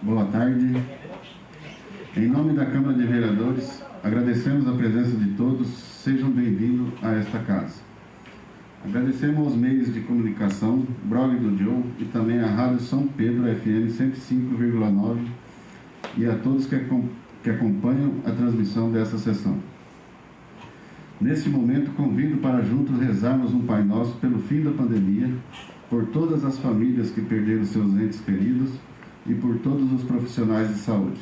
Boa tarde. Em nome da Câmara de Vereadores, agradecemos a presença de todos. Sejam bem-vindos a esta casa. Agradecemos aos meios de comunicação, blog do John e também a Rádio São Pedro FM 105,9 e a todos que acompanham a transmissão dessa sessão. Neste momento, convido para juntos rezarmos um Pai Nosso pelo fim da pandemia, por todas as famílias que perderam seus entes queridos e por todos os profissionais de saúde.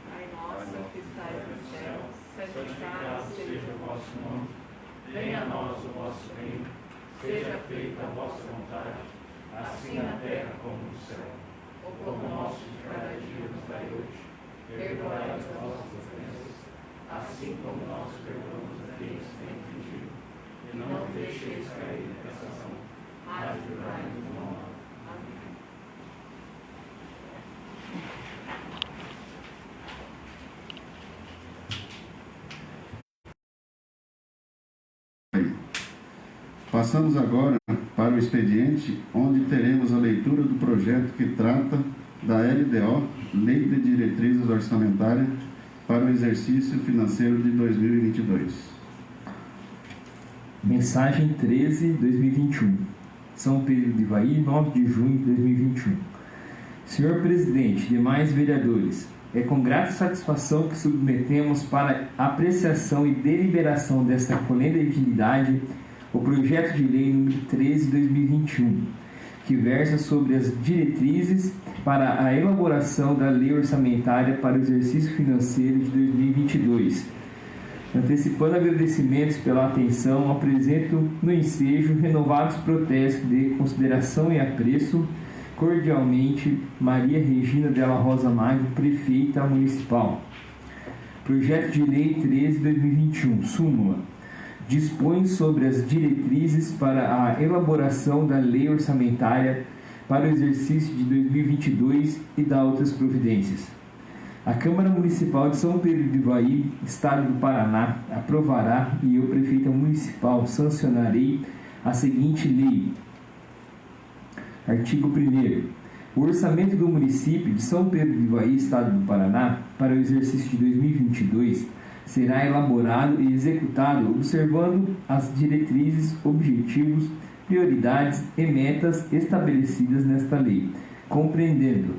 Pai nosso que estais no céu, santificado seja o vosso nome. Venha a nós o vosso reino. Seja feita a vossa vontade, assim na terra como no céu. O pão nosso de cada dia nos dai hoje. Perdoai as nossas ofensas, assim como nós perdoamos a quem nos tem ofendido. E não nos deixeis cair em tentação, mas livrai-nos do mal. Amém. Passamos agora para o expediente, onde teremos a leitura do projeto que trata da LDO, Lei de Diretrizes Orçamentárias para o Exercício Financeiro de 2022. Mensagem 13/2021. São Pedro de Ivaí, 9 de junho de 2021. Senhor Presidente, demais vereadores, é com grata satisfação que submetemos para apreciação e deliberação desta colegialidade o projeto de lei número 13/2021, que versa sobre as diretrizes para a elaboração da lei orçamentária para o exercício financeiro de 2022. Antecipando agradecimentos pela atenção, apresento no ensejo renovados protestos de consideração e apreço. Cordialmente, Maria Regina Della Rosa Magno, Prefeita Municipal. Projeto de Lei 13/2021, súmula. Dispõe sobre as diretrizes para a elaboração da lei orçamentária para o exercício de 2022 e dá outras providências. A Câmara Municipal de São Pedro de Ivaí, Estado do Paraná, aprovará e eu, Prefeita Municipal, sancionarei a seguinte lei. Artigo 1º. O orçamento do município de São Pedro de Ivaí, Estado do Paraná, para o exercício de 2022, será elaborado e executado observando as diretrizes, objetivos, prioridades e metas estabelecidas nesta lei, compreendendo: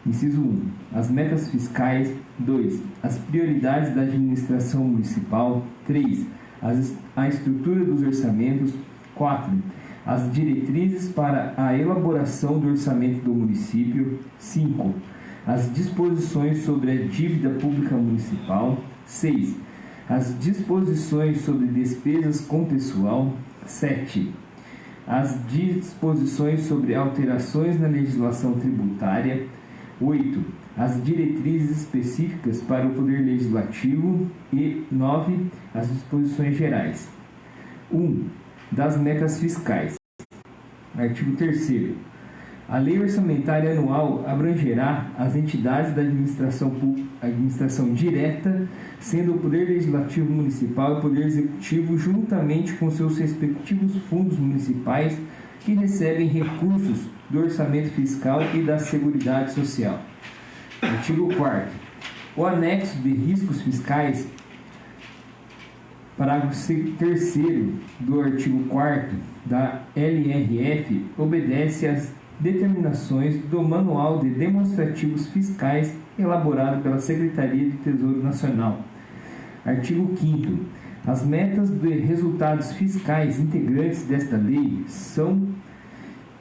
inciso 1. As metas fiscais. 2. As prioridades da administração municipal. 3. A estrutura dos orçamentos. 4. As diretrizes para a elaboração do orçamento do município. 5. As disposições sobre a dívida pública municipal. 6. As disposições sobre despesas com pessoal. 7. As disposições sobre alterações na legislação tributária. 8. As diretrizes específicas para o Poder Legislativo. E 9. As disposições gerais. 1. Das metas fiscais. Artigo 3º. A lei orçamentária anual abrangerá as entidades da administração direta, sendo o Poder Legislativo Municipal e o Poder Executivo, juntamente com seus respectivos fundos municipais, que recebem recursos do orçamento fiscal e da Seguridade Social. Artigo 4º. O anexo de riscos fiscais, parágrafo 3º do artigo 4º da LRF, obedece às determinações do Manual de Demonstrativos Fiscais elaborado pela Secretaria do Tesouro Nacional. Artigo 5º. As metas de resultados fiscais integrantes desta lei são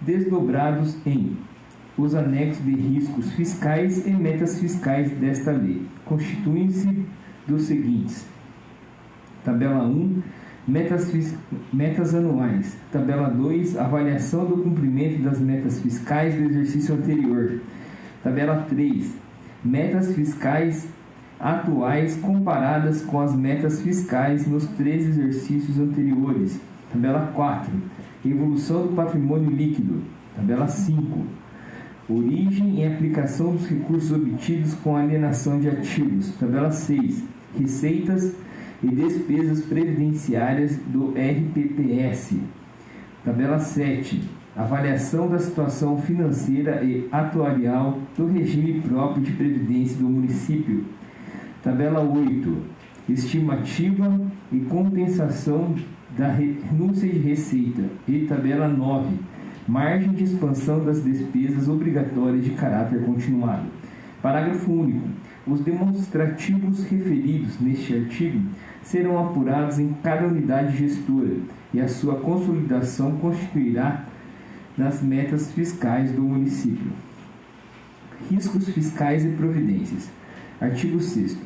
desdobrados em os anexos de riscos fiscais e metas fiscais desta lei. Constituem-se dos seguintes: tabela 1, metas anuais. Tabela 2, avaliação do cumprimento das metas fiscais do exercício anterior. Tabela 3, metas fiscais atuais comparadas com as metas fiscais nos 3 exercícios anteriores. Tabela 4, evolução do patrimônio líquido. Tabela 5, origem e aplicação dos recursos obtidos com alienação de ativos. Tabela 6, receitas e despesas previdenciárias do RPPS. Tabela 7. Avaliação da situação financeira e atuarial do regime próprio de previdência do município. Tabela 8. Estimativa e compensação da renúncia de receita. E tabela 9. Margem de expansão das despesas obrigatórias de caráter continuado. Parágrafo único. Os demonstrativos referidos neste artigo serão apurados em cada unidade gestora e a sua consolidação constituirá das metas fiscais do município. Riscos fiscais e providências. Artigo 6º.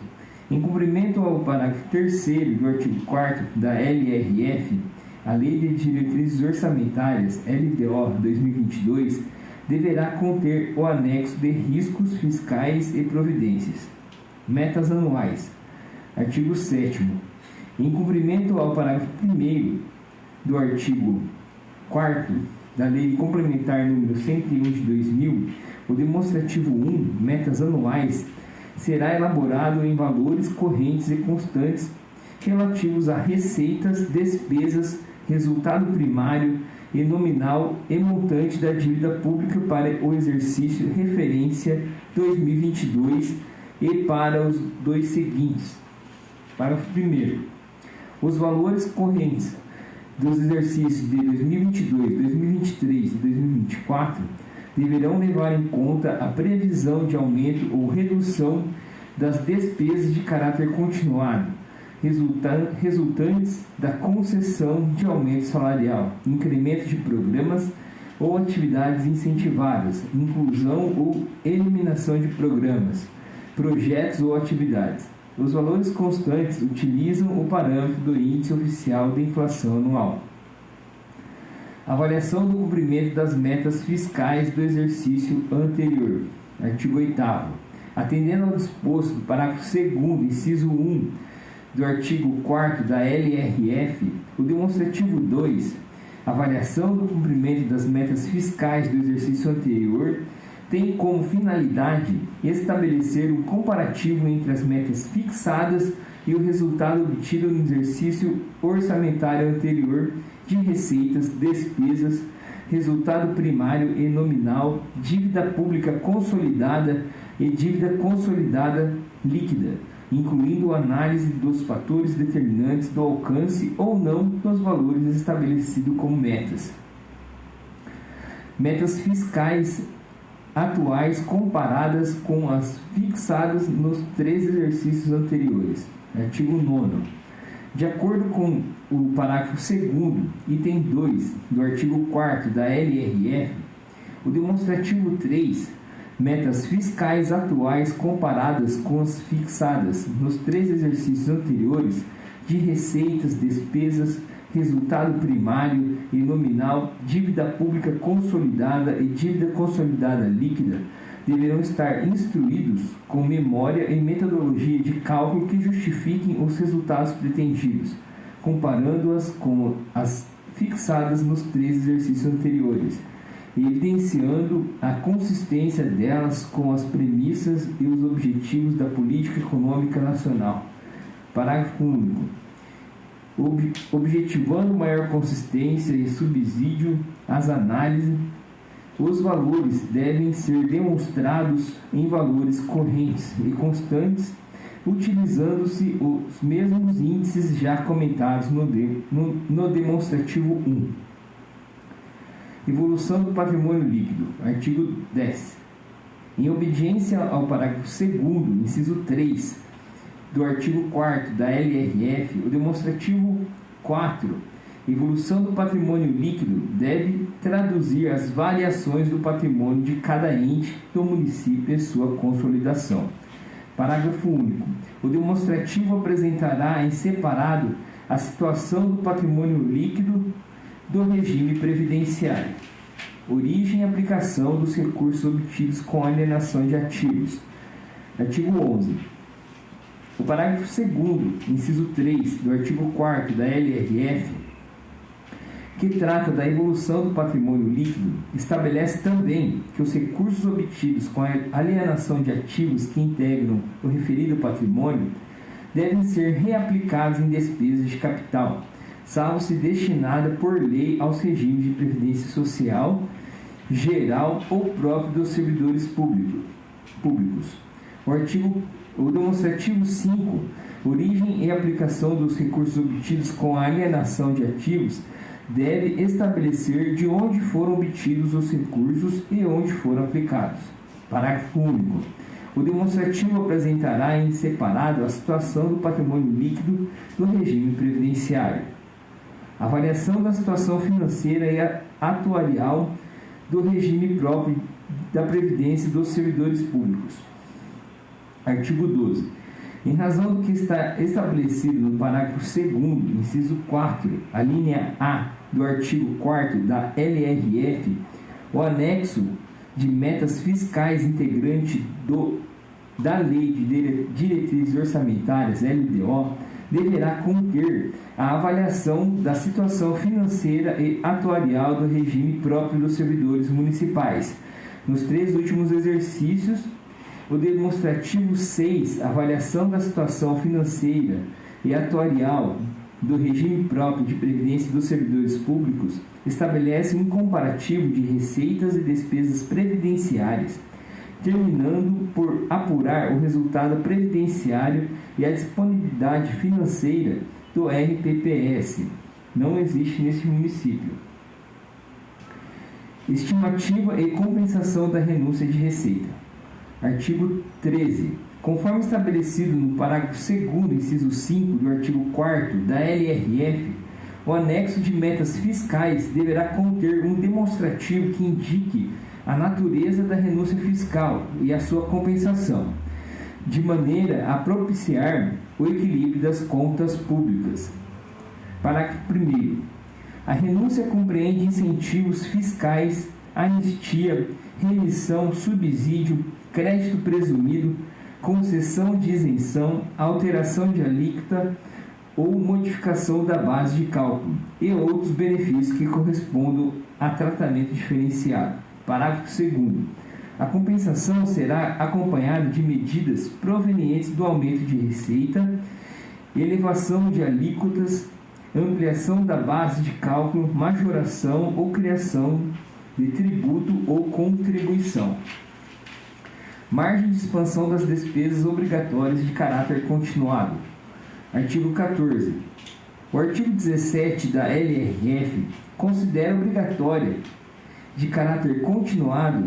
Em cumprimento ao parágrafo 3º do artigo 4º da LRF, a Lei de Diretrizes Orçamentárias, LDO 2022, deverá conter o anexo de riscos fiscais e providências. Metas anuais. Artigo 7º. Em cumprimento ao parágrafo 1º do artigo 4º da Lei Complementar número 101 de 2000, o demonstrativo 1, metas anuais, será elaborado em valores correntes e constantes relativos a receitas, despesas, resultado primário e nominal e montante da dívida pública para o exercício referência 2022 e para os dois seguintes. Parágrafo 1º. Os valores correntes dos exercícios de 2022, 2023 e 2024 deverão levar em conta a previsão de aumento ou redução das despesas de caráter continuado, resultantes da concessão de aumento salarial, incremento de programas ou atividades incentivadas, inclusão ou eliminação de programas, projetos ou atividades. Os valores constantes utilizam o parâmetro do Índice Oficial de Inflação Anual. Avaliação do cumprimento das metas fiscais do exercício anterior. Artigo 8º. Atendendo ao disposto do parágrafo 2º, inciso 1, do artigo 4º da LRF, o demonstrativo 2, avaliação do cumprimento das metas fiscais do exercício anterior, tem como finalidade estabelecer um comparativo entre as metas fixadas e o resultado obtido no exercício orçamentário anterior de receitas, despesas, resultado primário e nominal, dívida pública consolidada e dívida consolidada líquida, incluindo análise dos fatores determinantes do alcance ou não dos valores estabelecidos como metas. Metas fiscais atuais comparadas com as fixadas nos 3 exercícios anteriores. Artigo 9º. De acordo com o parágrafo 2º, item 2 do artigo 4º da LRF, o demonstrativo 3, metas fiscais atuais comparadas com as fixadas nos 3 exercícios anteriores de receitas, despesas, resultado primário e nominal, dívida pública consolidada e dívida consolidada líquida, deverão estar instruídos com memória e metodologia de cálculo que justifiquem os resultados pretendidos, comparando-as com as fixadas nos 3 exercícios anteriores, evidenciando a consistência delas com as premissas e os objetivos da política econômica nacional. Parágrafo único. Objetivando maior consistência e subsídio às análises, os valores devem ser demonstrados em valores correntes e constantes, utilizando-se os mesmos índices já comentados no demonstrativo 1. Evolução do patrimônio líquido. Artigo 10. Em obediência ao parágrafo 2º, inciso 3, do artigo 4º da LRF, o demonstrativo 4, evolução do patrimônio líquido, deve traduzir as variações do patrimônio de cada ente do município e sua consolidação. Parágrafo único. O demonstrativo apresentará em separado a situação do patrimônio líquido do regime previdenciário. Origem e aplicação dos recursos obtidos com alienação de ativos. Artigo 11. O parágrafo 2º, inciso 3, do artigo 4º da LRF, que trata da evolução do patrimônio líquido, estabelece também que os recursos obtidos com a alienação de ativos que integram o referido patrimônio devem ser reaplicados em despesas de capital, salvo se destinada por lei aos regimes de previdência social geral ou próprio dos servidores públicos. O demonstrativo 5, origem e aplicação dos recursos obtidos com a alienação de ativos, deve estabelecer de onde foram obtidos os recursos e onde foram aplicados. Parágrafo único. O demonstrativo apresentará em separado a situação do patrimônio líquido do regime previdenciário, avaliação da situação financeira e atuarial do regime próprio da Previdência dos servidores públicos. Artigo 12. Em razão do que está estabelecido no parágrafo 2º, inciso 4, a linha A do artigo 4º da LRF, o anexo de metas fiscais integrante da Lei de Diretrizes Orçamentárias, LDO, deverá conter a avaliação da situação financeira e atuarial do regime próprio dos servidores municipais. Nos 3 últimos exercícios, o demonstrativo 6, avaliação da situação financeira e atuarial do regime próprio de previdência dos servidores públicos, estabelece um comparativo de receitas e despesas previdenciárias, terminando por apurar o resultado previdenciário e a disponibilidade financeira do RPPS. Não existe neste município. Estimativa e compensação da renúncia de receita. Artigo 13. Conforme estabelecido no parágrafo 2º, inciso 5 do artigo 4º da LRF, o anexo de metas fiscais deverá conter um demonstrativo que indique a natureza da renúncia fiscal e a sua compensação, de maneira a propiciar o equilíbrio das contas públicas. Parágrafo 1º. A renúncia compreende incentivos fiscais, anistia, remissão, subsídio, crédito presumido, concessão de isenção, alteração de alíquota ou modificação da base de cálculo e outros benefícios que correspondam a tratamento diferenciado. Parágrafo 2º. A compensação será acompanhada de medidas provenientes do aumento de receita, elevação de alíquotas, ampliação da base de cálculo, majoração ou criação de tributo ou contribuição. Margem de expansão das despesas obrigatórias de caráter continuado. Artigo 14. O artigo 17 da LRF considera obrigatória de caráter continuado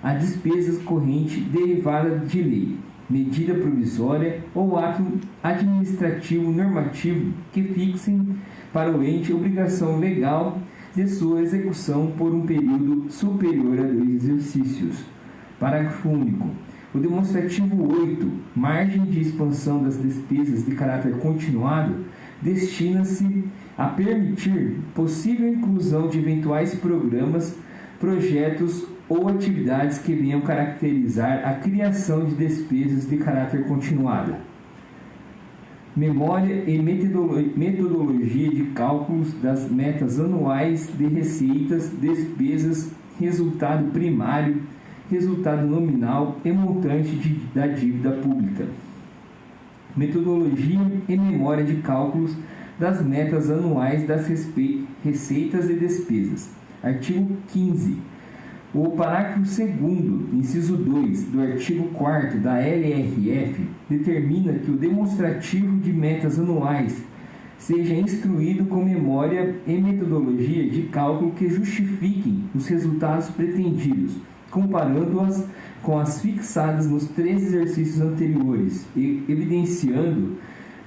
a despesas corrente derivada de lei, medida provisória ou ato administrativo normativo que fixem para o ente obrigação legal de sua execução por um período superior a 2 exercícios. Parágrafo único. O demonstrativo 8, margem de expansão das despesas de caráter continuado, destina-se a permitir possível inclusão de eventuais programas, projetos ou atividades que venham caracterizar a criação de despesas de caráter continuado. Memória e metodologia de cálculos das metas anuais de receitas, despesas, resultado primário, resultado nominal e montante da dívida pública. Metodologia e memória de cálculos das metas anuais das receitas e despesas. Artigo 15. O parágrafo 2º, inciso 2, do artigo 4º da LRF determina que o demonstrativo de metas anuais seja instruído com memória e metodologia de cálculo que justifiquem os resultados pretendidos, comparando-as com as fixadas nos 3 exercícios anteriores e evidenciando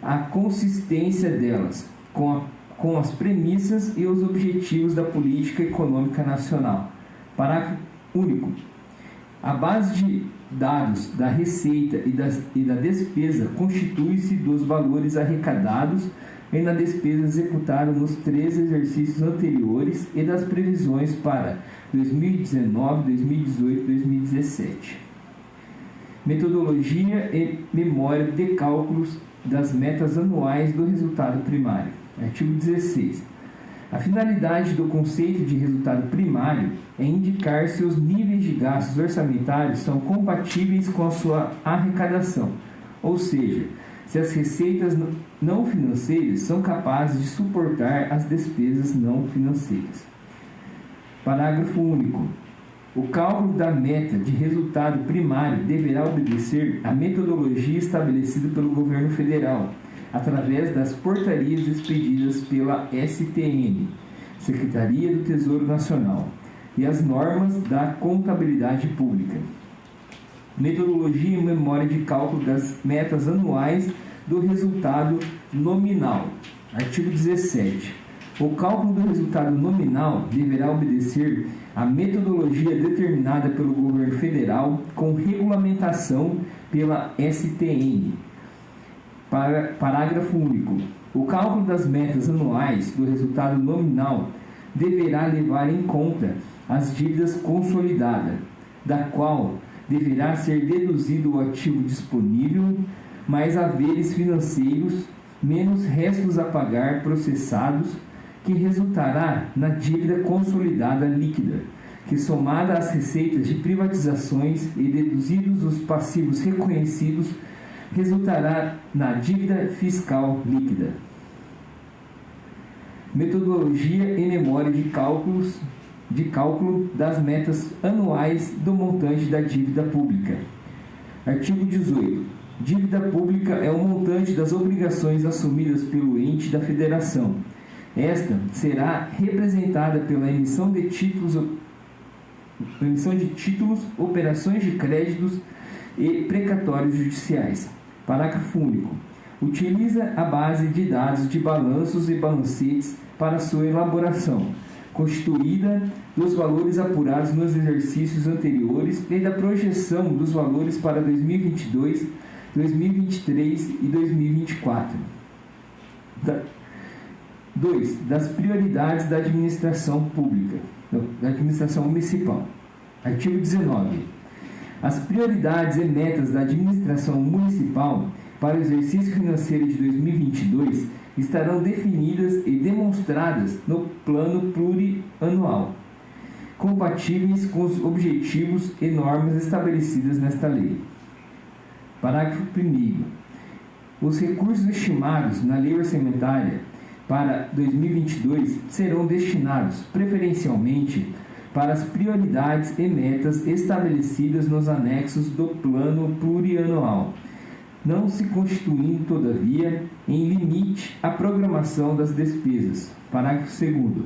a consistência delas com as premissas e os objetivos da política econômica nacional. Parágrafo único. A base de dados da receita e da despesa constitui-se dos valores arrecadados e na despesa executada nos 3 exercícios anteriores e das previsões para 2019, 2018 e 2017. Metodologia e memória de cálculos das metas anuais do resultado primário. Artigo 16. A finalidade do conceito de resultado primário é indicar se os níveis de gastos orçamentários são compatíveis com a sua arrecadação, ou seja, se as receitas não financeiras são capazes de suportar as despesas não financeiras. Parágrafo único. O cálculo da meta de resultado primário deverá obedecer à metodologia estabelecida pelo governo federal, através das portarias expedidas pela STN, Secretaria do Tesouro Nacional, e as normas da contabilidade pública. Metodologia e memória de cálculo das metas anuais do resultado nominal. Artigo 17. O cálculo do resultado nominal deverá obedecer à metodologia determinada pelo governo federal com regulamentação pela STN. Parágrafo único. O cálculo das metas anuais do resultado nominal deverá levar em conta as dívidas consolidadas, da qual deverá ser deduzido o ativo disponível, mais haveres financeiros, menos restos a pagar processados, que resultará na dívida consolidada líquida, que somada às receitas de privatizações e deduzidos os passivos reconhecidos, resultará na dívida fiscal líquida. Metodologia e memória de cálculo das metas anuais do montante da dívida pública. Artigo 18. Dívida pública é o montante das obrigações assumidas pelo ente da federação. Esta será representada pela emissão de títulos, operações de créditos e precatórios judiciais. Parágrafo único. Utiliza a base de dados de balanços e balancetes para sua elaboração, constituída dos valores apurados nos exercícios anteriores e da projeção dos valores para 2022, 2023 e 2024. 2. Das prioridades da administração pública, da administração municipal. Artigo 19. As prioridades e metas da administração municipal para o exercício financeiro de 2022 estarão definidas e demonstradas no plano plurianual, compatíveis com os objetivos e normas estabelecidas nesta lei. Parágrafo 1º. Os recursos estimados na lei orçamentária para 2022 serão destinados preferencialmente para as prioridades e metas estabelecidas nos anexos do plano plurianual, não se constituindo, todavia, em limite a programação das despesas. Parágrafo 2º.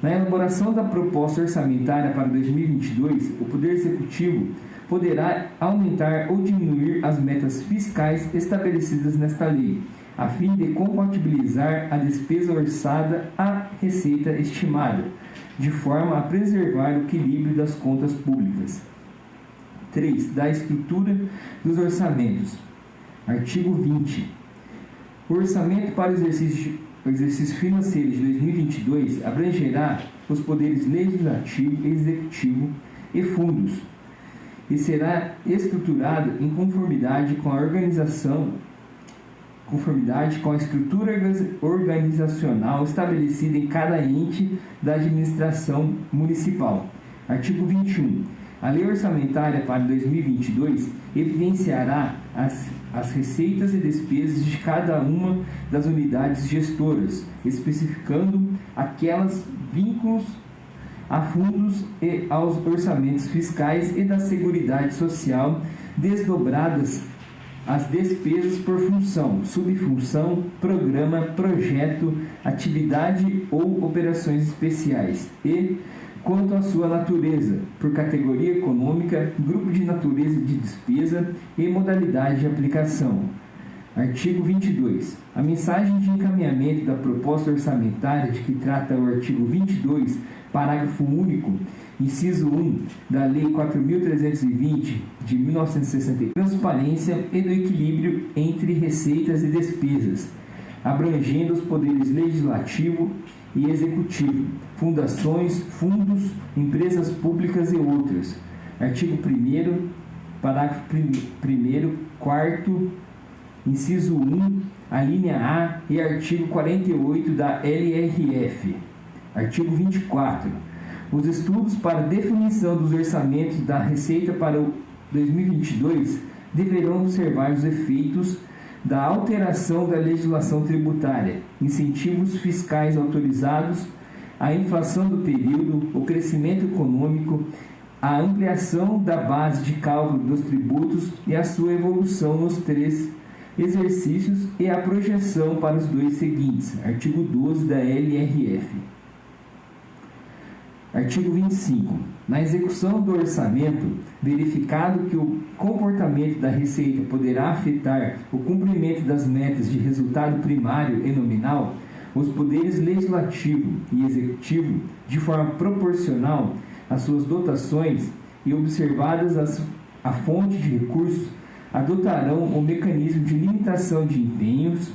Na elaboração da proposta orçamentária para 2022, o Poder Executivo poderá aumentar ou diminuir as metas fiscais estabelecidas nesta lei, a fim de compatibilizar a despesa orçada à receita estimada, de forma a preservar o equilíbrio das contas públicas. 3. Da estrutura dos orçamentos. Artigo 20. O orçamento para o exercício financeiro de 2022 abrangerá os poderes legislativo, executivo e fundos, e será estruturado em conformidade com a estrutura organizacional estabelecida em cada ente da administração municipal. Artigo 21. A lei orçamentária para 2022 evidenciará as receitas e despesas de cada uma das unidades gestoras, especificando aquelas vínculos a fundos e aos orçamentos fiscais e da Seguridade Social, desdobradas as despesas por função, subfunção, programa, projeto, atividade ou operações especiais e, quanto à sua natureza, por categoria econômica, grupo de natureza de despesa e modalidade de aplicação. Artigo 22. A mensagem de encaminhamento da proposta orçamentária de que trata o artigo 22, parágrafo único, inciso 1, da Lei 4.320, de 1960, transparência e do equilíbrio entre receitas e despesas, abrangendo os poderes legislativo e executivo, fundações, fundos, empresas públicas e outras. Artigo 1º, parágrafo 1º, 4º, inciso 1, a linha A e artigo 48 da LRF. Artigo 24. Os estudos para definição dos orçamentos da Receita para o 2022 deverão observar os efeitos da alteração da legislação tributária, incentivos fiscais autorizados, a inflação do período, o crescimento econômico, a ampliação da base de cálculo dos tributos e a sua evolução nos 3 exercícios e a projeção para os 2 seguintes. Artigo 12 da LRF. Artigo 25. Na execução do orçamento, verificado que o comportamento da receita poderá afetar o cumprimento das metas de resultado primário e nominal, os poderes legislativo e executivo, de forma proporcional às suas dotações e observadas a fonte de recursos, adotarão o mecanismo de limitação de empenhos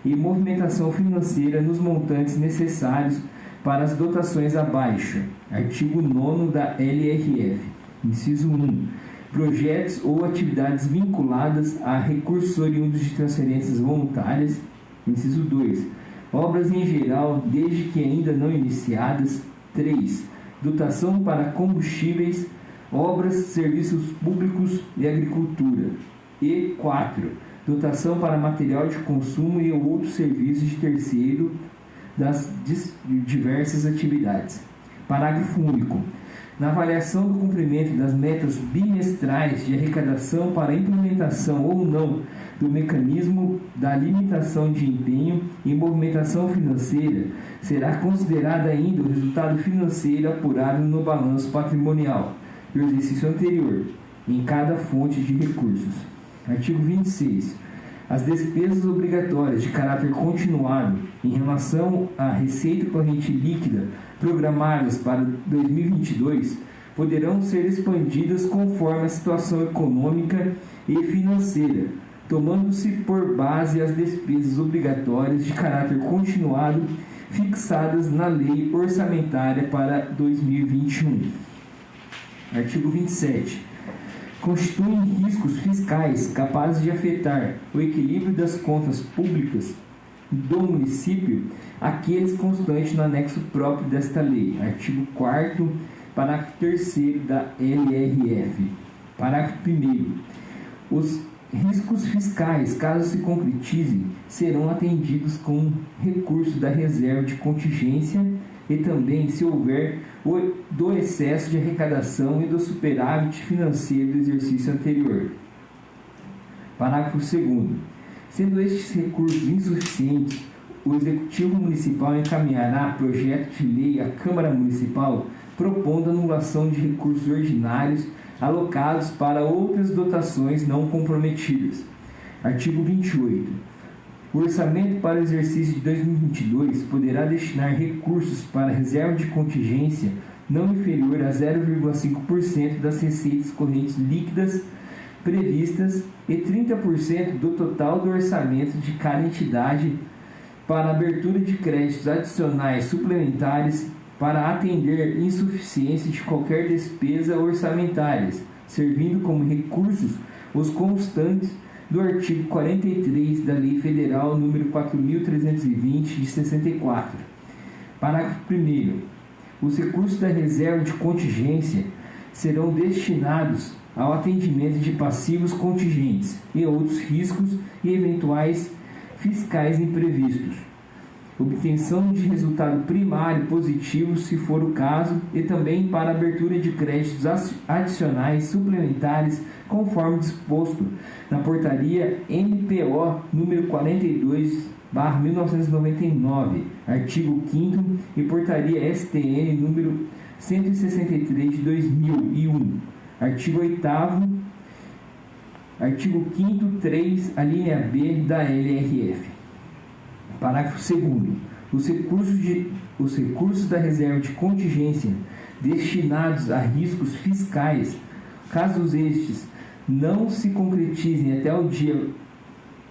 e movimentação financeira nos montantes necessários para as dotações abaixo. Artigo 9º da LRF. Inciso 1. Projetos ou atividades vinculadas a recursos oriundos de transferências voluntárias. Inciso 2. Obras em geral, desde que ainda não iniciadas. 3. Dotação para combustíveis, obras, serviços públicos e agricultura. E 4. Dotação para material de consumo e outros serviços de terceiro das diversas atividades. Parágrafo único. Na avaliação do cumprimento das metas bimestrais de arrecadação para implementação ou não do mecanismo da limitação de empenho e movimentação financeira, será considerado ainda o resultado financeiro apurado no balanço patrimonial do exercício anterior, em cada fonte de recursos. Artigo 26. As despesas obrigatórias de caráter continuado em relação à receita corrente líquida programadas para 2022 poderão ser expandidas conforme a situação econômica e financeira, tomando-se por base as despesas obrigatórias de caráter continuado fixadas na Lei Orçamentária para 2021. Artigo 27. Constituem riscos fiscais capazes de afetar o equilíbrio das contas públicas do município, aqueles constantes no anexo próprio desta lei. Artigo 4º, parágrafo 3º da LRF. Parágrafo 1º. Os riscos fiscais, caso se concretizem, serão atendidos com recurso da reserva de contingência e também, se houver, do excesso de arrecadação e do superávit financeiro do exercício anterior. Parágrafo 2º. Sendo estes recursos insuficientes, o Executivo Municipal encaminhará projeto de lei à Câmara Municipal propondo anulação de recursos ordinários alocados para outras dotações não comprometidas. Artigo 28. O orçamento para o exercício de 2022 poderá destinar recursos para reserva de contingência não inferior a 0,5% das receitas correntes líquidas previstas e 30% do total do orçamento de cada entidade para abertura de créditos adicionais suplementares para atender insuficiência de qualquer despesa orçamentária, servindo como recursos os constantes do artigo 43 da Lei Federal nº 4.320, de 64. Parágrafo 1º. Os recursos da reserva de contingência serão destinados ao atendimento de passivos contingentes e outros riscos e eventuais fiscais imprevistos, obtenção de resultado primário positivo, se for o caso, e também para abertura de créditos adicionais suplementares, conforme disposto na Portaria MPO número 42/1999, artigo 5º, e Portaria STN número 163 de 2001, artigo 8º, artigo 5º, 3, a linha B da LRF. Parágrafo 2º. Os recursos da reserva de contingência destinados a riscos fiscais, caso estes não se concretizem até o dia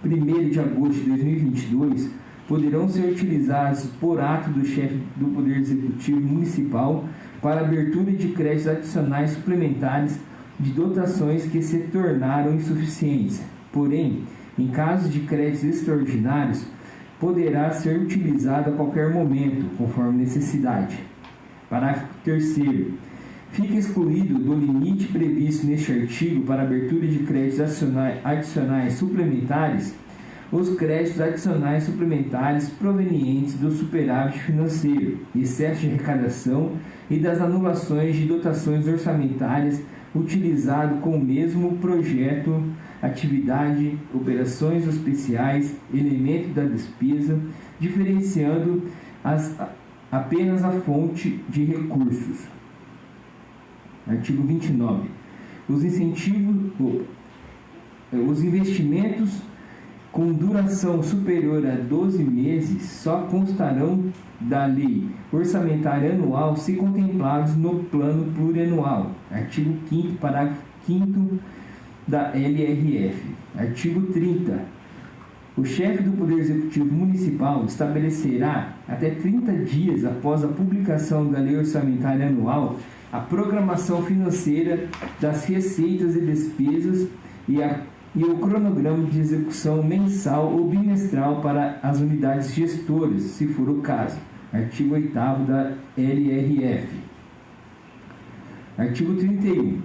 1º de agosto de 2022, poderão ser utilizados por ato do chefe do Poder Executivo Municipal para abertura de créditos adicionais suplementares de dotações que se tornaram insuficientes. Porém, em caso de créditos extraordinários, poderá ser utilizado a qualquer momento, conforme necessidade. Parágrafo 3º. Fica excluído do limite previsto neste artigo para abertura de créditos adicionais suplementares os créditos adicionais suplementares provenientes do superávit financeiro, excesso de arrecadação e das anulações de dotações orçamentárias utilizado com o mesmo projeto, atividade, operações especiais, elemento da despesa, diferenciando apenas a fonte de recursos. Artigo 29. Os investimentos com duração superior a 12 meses só constarão da Lei Orçamentária Anual se contemplados no Plano Plurianual. Artigo 5º, parágrafo 5º da LRF. Artigo 30. O chefe do Poder Executivo Municipal estabelecerá, até 30 dias após a publicação da Lei Orçamentária Anual, a programação financeira das receitas e despesas e o cronograma de execução mensal ou bimestral para as unidades gestoras, se for o caso. Artigo 8º da LRF. Artigo 31.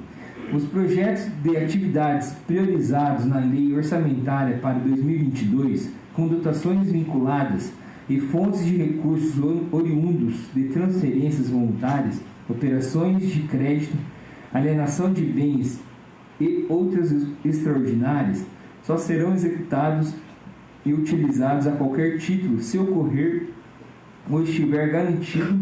Os projetos de atividades priorizados na Lei Orçamentária para 2022, com dotações vinculadas e fontes de recursos oriundos de transferências voluntárias, operações de crédito, alienação de bens e outras extraordinárias, só serão executados e utilizados a qualquer título se ocorrer ou estiver garantido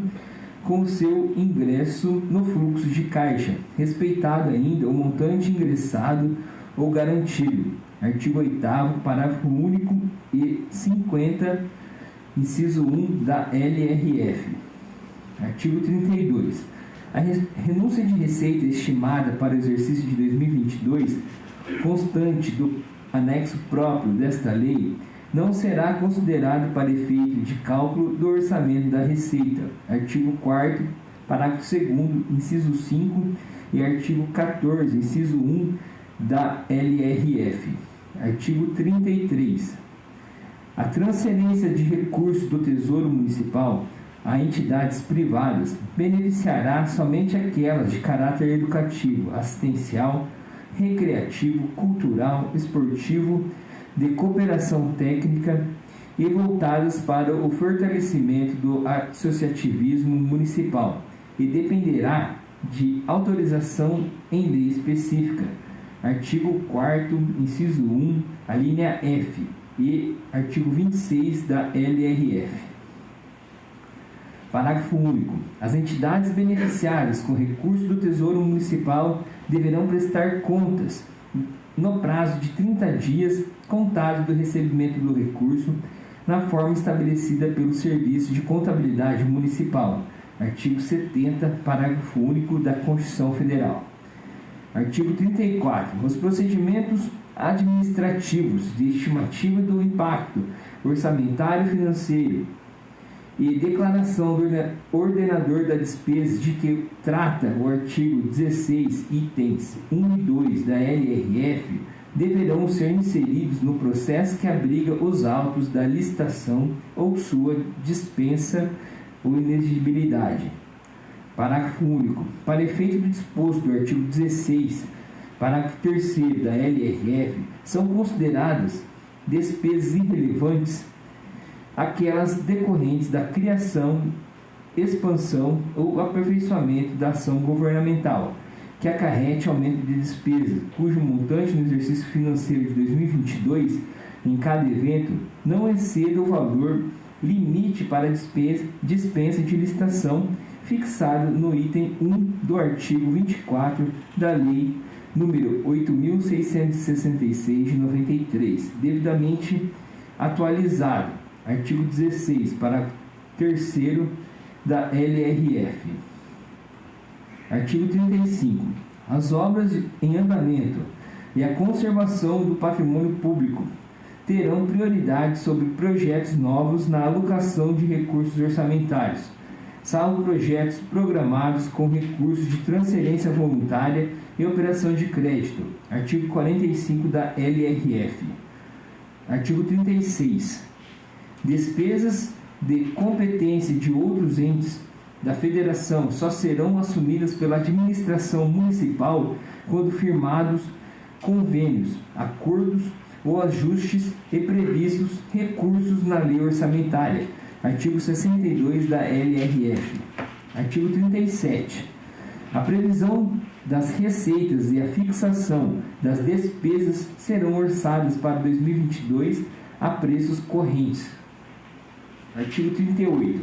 com o seu ingresso no fluxo de caixa, respeitado ainda o montante ingressado ou garantido. Artigo 8º, parágrafo único e 50, inciso 1 da LRF. Artigo 32. A renúncia de receita estimada para o exercício de 2022, constante do anexo próprio desta lei, não será considerado para efeito de cálculo do orçamento da receita. Artigo 4º, parágrafo 2º, inciso 5 e artigo 14, inciso 1 da LRF. Artigo 33. A transferência de recursos do Tesouro Municipal a entidades privadas beneficiará somente aquelas de caráter educativo, assistencial, recreativo, cultural, esportivo, de cooperação técnica e voltadas para o fortalecimento do associativismo municipal e dependerá de autorização em lei específica. Artigo 4º, inciso 1, a linha F e artigo 26 da LRF. Parágrafo único. As entidades beneficiadas com recursos do Tesouro Municipal deverão prestar contas no prazo de 30 dias contados do recebimento do recurso, na forma estabelecida pelo Serviço de Contabilidade Municipal. Artigo 70, parágrafo único da Constituição Federal. Artigo 34. Os procedimentos administrativos de estimativa do impacto orçamentário e financeiro e declaração do ordenador da despesa de que trata o artigo 16, itens 1 e 2 da LRF, deverão ser inseridos no processo que abriga os autos da licitação ou sua dispensa ou inexigibilidade. Parágrafo único. Para efeito do disposto do artigo 16, parágrafo 3º da LRF, são consideradas despesas irrelevantes aquelas decorrentes da criação, expansão ou aperfeiçoamento da ação governamental, que acarrete aumento de despesa, cujo montante no exercício financeiro de 2022, em cada evento, não exceda o valor limite para dispensa de licitação fixado no item 1 do artigo 24 da Lei nº 8.666 de 93, devidamente atualizado. Artigo 16, parágrafo 3º da LRF. Artigo 35. As obras em andamento e a conservação do patrimônio público terão prioridade sobre projetos novos na alocação de recursos orçamentários, salvo projetos programados com recursos de transferência voluntária e operação de crédito. Artigo 45 da LRF. Artigo 36. Despesas de competência de outros entes da Federação só serão assumidas pela administração municipal quando firmados convênios, acordos ou ajustes e previstos recursos na lei orçamentária. Artigo 62 da LRF. Artigo 37. A previsão das receitas e a fixação das despesas serão orçadas para 2022 a preços correntes. Artigo 38.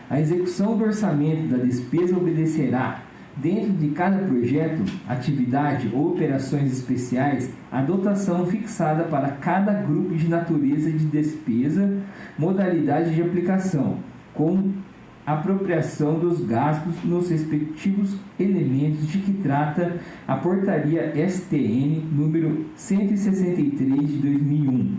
A execução do orçamento da despesa obedecerá, dentro de cada projeto, atividade ou operações especiais, a dotação fixada para cada grupo de natureza de despesa, modalidade de aplicação, com apropriação dos gastos nos respectivos elementos de que trata a Portaria STN número 163 de 2001.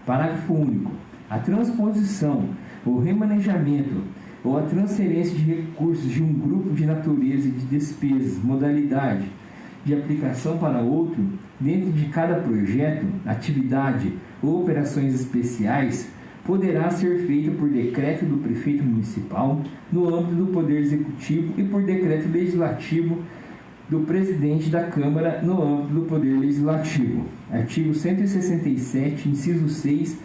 Parágrafo único. A transposição, o remanejamento ou a transferência de recursos de um grupo de natureza de despesas, modalidade de aplicação para outro, dentro de cada projeto, atividade ou operações especiais, poderá ser feita por decreto do prefeito municipal, no âmbito do Poder Executivo, e por decreto legislativo do presidente da Câmara, no âmbito do Poder Legislativo. Artigo 167, inciso 6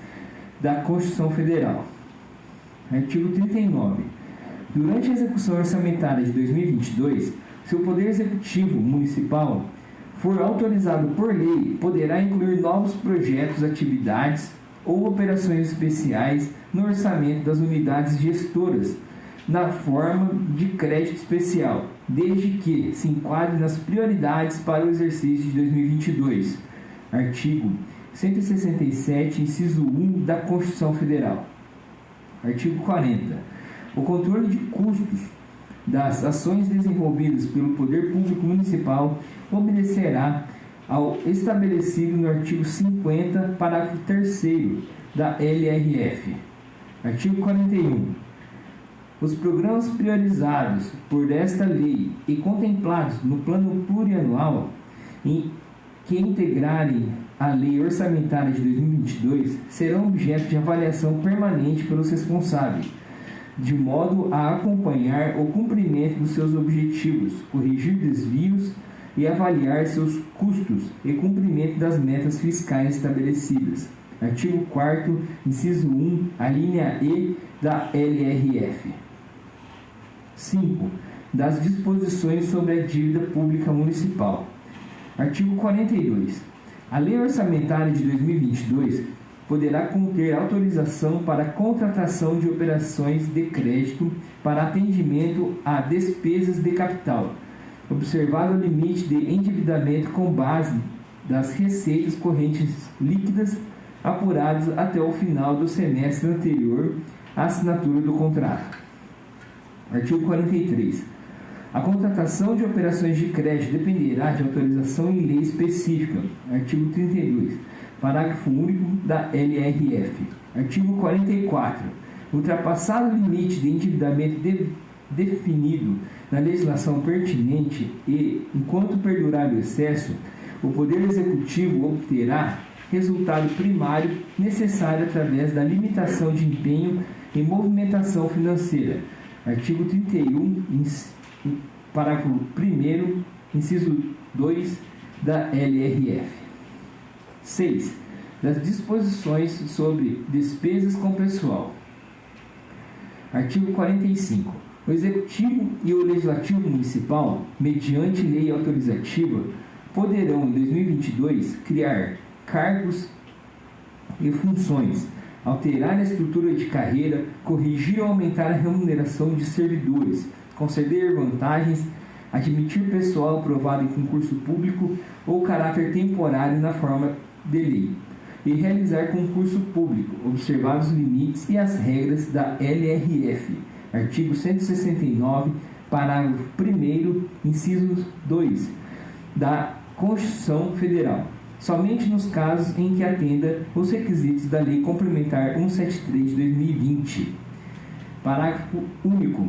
da Constituição Federal. Artigo 39. Durante a execução orçamentária de 2022, se o Poder Executivo Municipal for autorizado por lei, poderá incluir novos projetos, atividades ou operações especiais no orçamento das unidades gestoras, na forma de crédito especial, desde que se enquadre nas prioridades para o exercício de 2022. Artigo 167, inciso 1 da Constituição Federal. Artigo 40. O controle de custos das ações desenvolvidas pelo Poder Público Municipal obedecerá ao estabelecido no artigo 50, parágrafo 3º da LRF. Artigo 41. Os programas priorizados por esta lei e contemplados no plano plurianual que integrarem a lei orçamentária de 2022 serão objeto de avaliação permanente pelos responsáveis, de modo a acompanhar o cumprimento dos seus objetivos, corrigir desvios e avaliar seus custos e cumprimento das metas fiscais estabelecidas. Artigo 4º, inciso 1, a linha E da LRF. 5. Das disposições sobre a dívida pública municipal. Artigo 42. A Lei Orçamentária de 2022 poderá conter autorização para contratação de operações de crédito para atendimento a despesas de capital, observado o limite de endividamento com base das receitas correntes líquidas apuradas até o final do semestre anterior à assinatura do contrato. Artigo 43. A contratação de operações de crédito dependerá de autorização em lei específica. Artigo 32. Parágrafo único da LRF. Artigo 44. Ultrapassado o limite de endividamento definido na legislação pertinente e, enquanto perdurar o excesso, o Poder Executivo obterá resultado primário necessário através da limitação de empenho em movimentação financeira. Artigo 31, parágrafo 1º, inciso 2 da LRF. 6. Das disposições sobre despesas com pessoal. Artigo 45. O Executivo e o Legislativo Municipal, mediante lei autorizativa, poderão, em 2022, criar cargos e funções, alterar a estrutura de carreira, corrigir ou aumentar a remuneração de servidores, conceder vantagens, admitir pessoal aprovado em concurso público ou caráter temporário na forma de lei, e realizar concurso público, observados os limites e as regras da LRF. Artigo 169, parágrafo 1º, inciso 2 da Constituição Federal, somente nos casos em que atenda os requisitos da Lei Complementar 173 de 2020. Parágrafo único.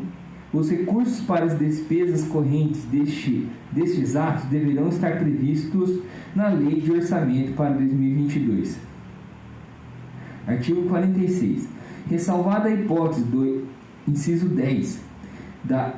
Os recursos para as despesas correntes destes atos deverão estar previstos na Lei de Orçamento para 2022. Artigo 46. Ressalvada a hipótese do inciso 10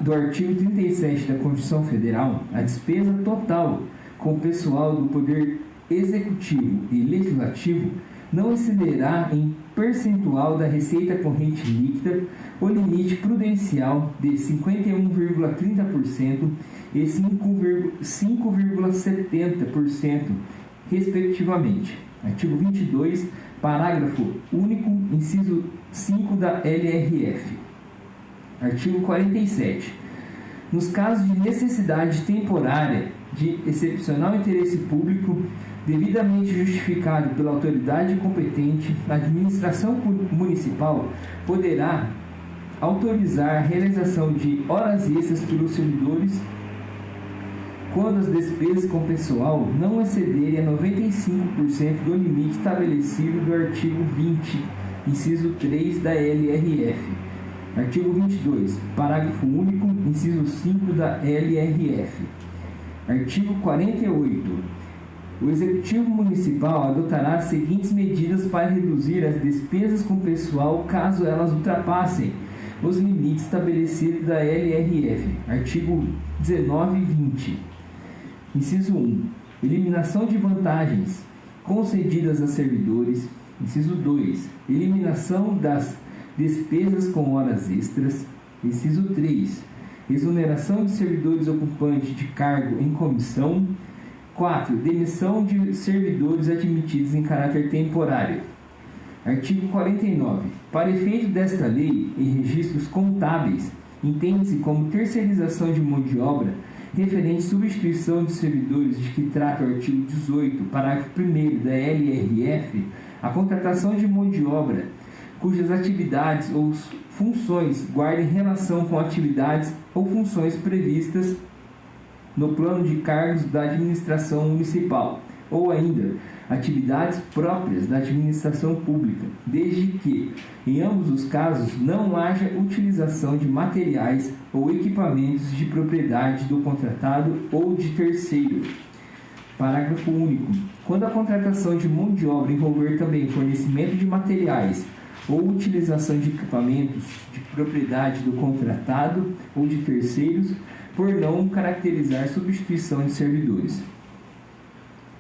do artigo 37 da Constituição Federal, a despesa total com o pessoal do Poder Executivo e Legislativo não excederá em percentual da receita corrente líquida o limite prudencial de 51,30% e 5,70%, respectivamente. Artigo 22, parágrafo único, inciso 5 da LRF. Artigo 47. Nos casos de necessidade temporária de excepcional interesse público, devidamente justificado pela autoridade competente, a administração municipal poderá autorizar a realização de horas extras pelos servidores quando as despesas com pessoal não excederem a 95% do limite estabelecido do artigo 20, inciso 3 da LRF. Artigo 22, parágrafo único, inciso 5 da LRF. Artigo 48. O Executivo Municipal adotará as seguintes medidas para reduzir as despesas com pessoal caso elas ultrapassem os limites estabelecidos da LRF. Artigo 19 e 20. Inciso 1. Eliminação de vantagens concedidas a servidores. Inciso 2. Eliminação das despesas com horas extras. Inciso 3. Exoneração de servidores ocupantes de cargo em comissão. 4. Demissão de servidores admitidos em caráter temporário. Artigo 49. Para efeito desta lei e registros contábeis, entende-se como terceirização de mão de obra referente à substituição de servidores de que trata o artigo 18, parágrafo 1º da LRF, a contratação de mão de obra cujas atividades ou funções guardem relação com atividades ou funções previstas no plano de cargos da administração municipal, ou ainda atividades próprias da administração pública, desde que, em ambos os casos, não haja utilização de materiais ou equipamentos de propriedade do contratado ou de terceiro. Parágrafo único. Quando a contratação de mão de obra envolver também fornecimento de materiais ou utilização de equipamentos de propriedade do contratado ou de terceiros, por não caracterizar substituição de servidores.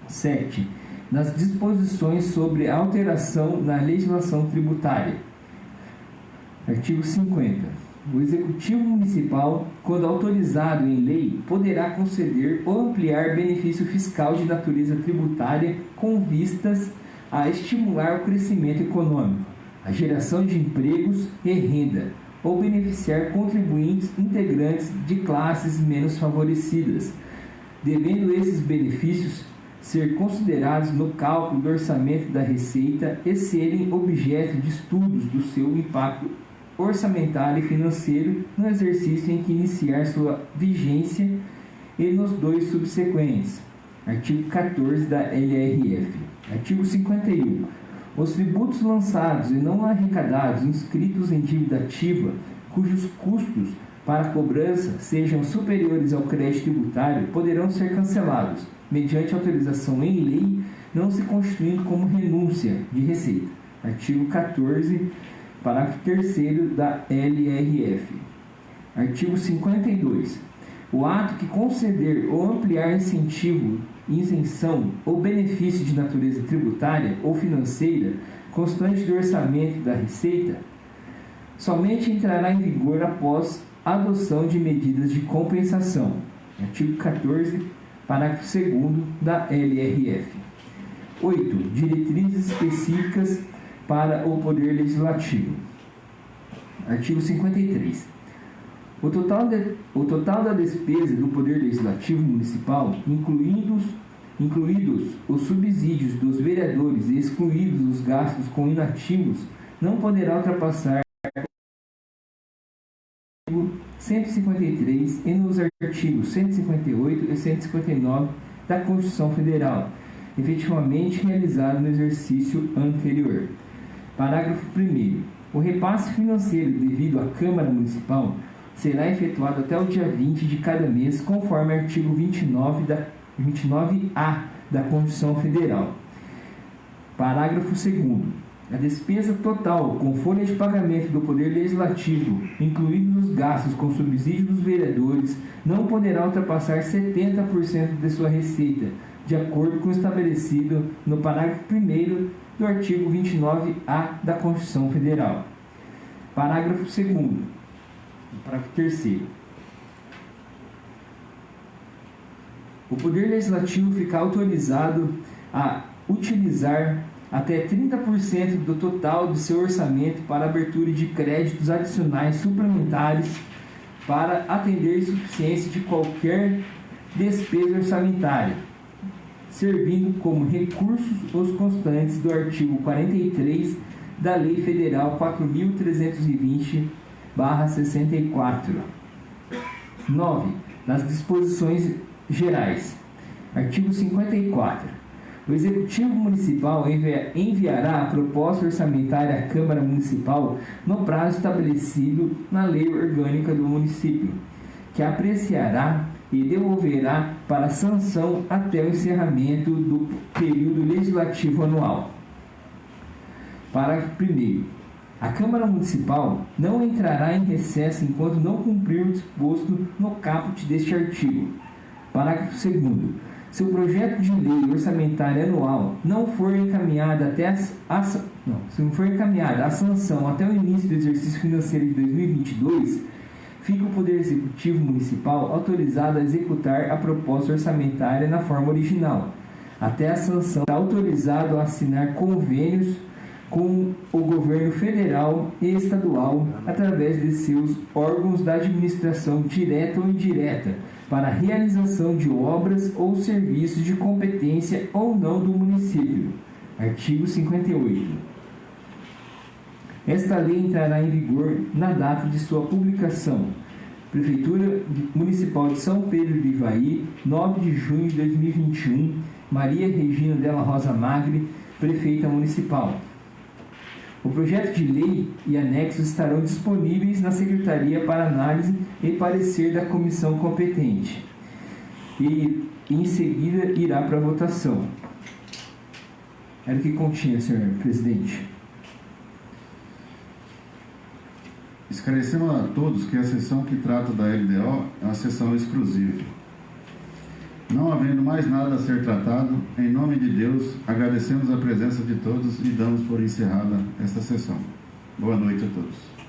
7. Nas disposições sobre alteração na legislação tributária. Artigo 50. O Executivo Municipal, quando autorizado em lei, poderá conceder ou ampliar benefício fiscal de natureza tributária com vistas a estimular o crescimento econômico, a geração de empregos e renda, ou beneficiar contribuintes integrantes de classes menos favorecidas, devendo esses benefícios ser considerados no cálculo do orçamento da Receita e serem objeto de estudos do seu impacto orçamentário e financeiro no exercício em que iniciar sua vigência e nos 2 subsequentes. Artigo 14 da LRF. Artigo 51. Os tributos lançados e não arrecadados inscritos em dívida ativa, cujos custos para a cobrança sejam superiores ao crédito tributário, poderão ser cancelados, mediante autorização em lei, não se constituindo como renúncia de receita. Artigo 14, parágrafo 3º da LRF. Artigo 52. O ato que conceder ou ampliar incentivo, isenção ou benefício de natureza tributária ou financeira constante do orçamento da Receita somente entrará em vigor após a adoção de medidas de compensação. Artigo 14, parágrafo 2º da LRF. 8. Diretrizes específicas para o Poder Legislativo. Artigo 53. O total da despesa do Poder Legislativo Municipal, incluídos os subsídios dos vereadores e excluídos os gastos com inativos, não poderá ultrapassar o artigo 153 e nos artigos 158 e 159 da Constituição Federal, efetivamente realizado no exercício anterior. Parágrafo 1º. O repasse financeiro devido à Câmara Municipal será efetuado até o dia 20 de cada mês, conforme artigo 29A da Constituição Federal. Parágrafo 2º. A despesa total com folha de pagamento do Poder Legislativo, incluídos os gastos com subsídio dos vereadores, não poderá ultrapassar 70% de sua receita, de acordo com o estabelecido no parágrafo 1º do artigo 29-A da Constituição Federal. Parágrafo 2º. Parágrafo 3º. O Poder Legislativo fica autorizado a utilizar até 30% do total de seu orçamento para abertura de créditos adicionais suplementares para atender a insuficiência de qualquer despesa orçamentária, servindo como recursos os constantes do artigo 43 da Lei Federal 4.320/64. 9. Das disposições gerais. Artigo 54. O Executivo Municipal enviará a proposta orçamentária à Câmara Municipal no prazo estabelecido na Lei Orgânica do Município, que apreciará e devolverá para sanção até o encerramento do período legislativo anual. Parágrafo 1º. A Câmara Municipal não entrará em recesso enquanto não cumprir o disposto no caput deste artigo. Parágrafo 2º. Se o projeto de lei orçamentária anual não for encaminhado à sanção até o início do exercício financeiro de 2022, fica o Poder Executivo Municipal autorizado a executar a proposta orçamentária na forma original. Até a sanção, está autorizado a assinar convênios com o governo federal e estadual através de seus órgãos da administração direta ou indireta para a realização de obras ou serviços de competência ou não do município. Artigo 58. Esta lei entrará em vigor na data de sua publicação. Prefeitura Municipal de São Pedro do Ivaí, 9 de junho de 2021, Maria Regina Della Rosa Magri, Prefeita Municipal. O projeto de lei e anexos estarão disponíveis na Secretaria para análise e parecer da comissão competente. E, em seguida, irá para a votação. Era o que continha, senhor presidente. Esclarecemos a todos que a sessão que trata da LDO é uma sessão exclusiva. Não havendo mais nada a ser tratado, em nome de Deus, agradecemos a presença de todos e damos por encerrada esta sessão. Boa noite a todos.